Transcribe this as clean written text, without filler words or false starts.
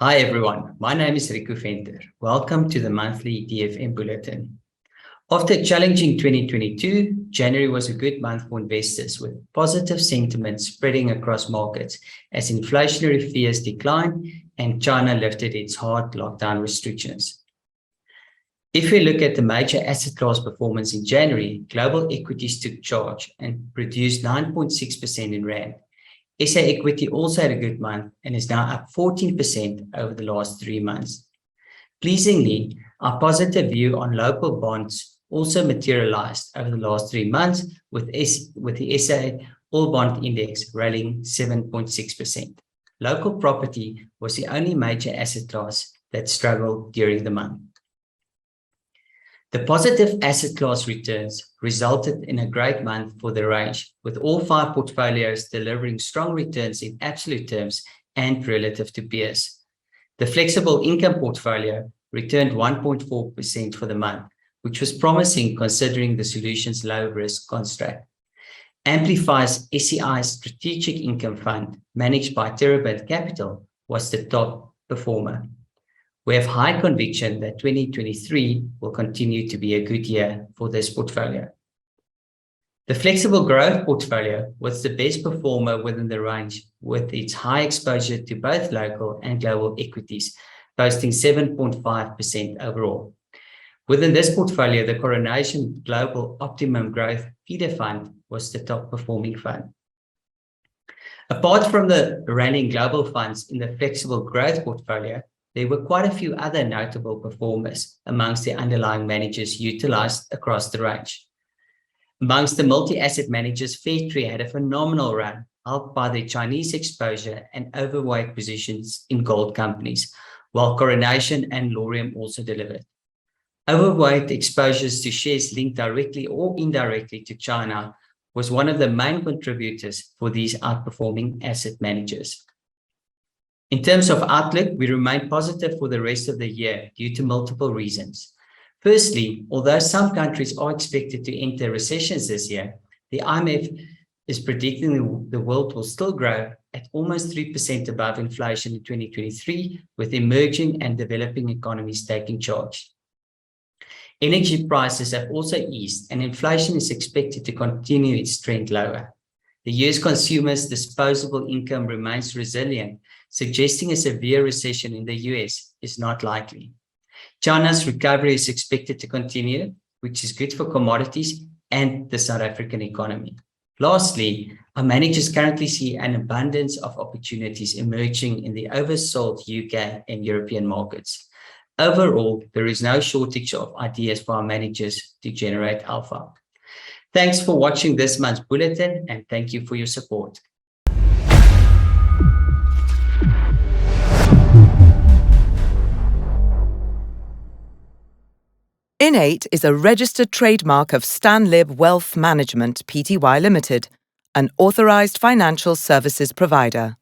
Hi everyone, my name is Richo Venter. Welcome to the monthly DFM Bulletin. After a challenging 2022, January was a good month for investors with positive sentiment spreading across markets as inflationary fears declined and China lifted its hard lockdown restrictions. If we look at the major asset class performance in January, global equities took charge and produced 9.6% in Rand. SA equity also had a good month and is now up 14% over the last 3 months. Pleasingly, our positive view on local bonds also materialized over the last 3 months with the SA All Bond Index rallying 7.6%. Local property was the only major asset class that struggled during the month. The positive asset class returns resulted in a great month for the range, with all 5 portfolios delivering strong returns in absolute terms and relative to peers. The flexible income portfolio returned 1.4% for the month, which was promising considering the solution's low risk construct. Amplify's SEI's Strategic Income Fund, managed by Terabit Capital, was the top performer. We have high conviction that 2023 will continue to be a good year for this portfolio. The flexible growth portfolio was the best performer within the range, with its high exposure to both local and global equities, posting 7.5% overall. Within this portfolio, the Coronation Global Optimum Growth Feeder Fund was the top performing fund. Apart from the rallying global funds in the flexible growth portfolio, there were quite a few other notable performers amongst the underlying managers utilized across the range. Amongst the multi-asset managers, Fairtree had a phenomenal run, helped by their Chinese exposure and overweight positions in gold companies, while Coronation and Laurium also delivered. Overweight exposures to shares linked directly or indirectly to China was one of the main contributors for these outperforming asset managers. In terms of outlook, we remain positive for the rest of the year due to multiple reasons. Firstly, although some countries are expected to enter recessions this year, the IMF is predicting the world will still grow at almost 3% above inflation in 2023, with emerging and developing economies taking charge. Energy prices have also eased, and inflation is expected to continue its trend lower. The US consumers' disposable income remains resilient, suggesting a severe recession in the US is not likely. China's recovery is expected to continue, which is good for commodities and the South African economy. Lastly, our managers currently see an abundance of opportunities emerging in the oversold UK and European markets. Overall, there is no shortage of ideas for our managers to generate alpha. Thanks for watching this month's bulletin, and thank you for your support. INN8 is a registered trademark of Stanlib Wealth Management Pty Limited, an authorized financial services provider.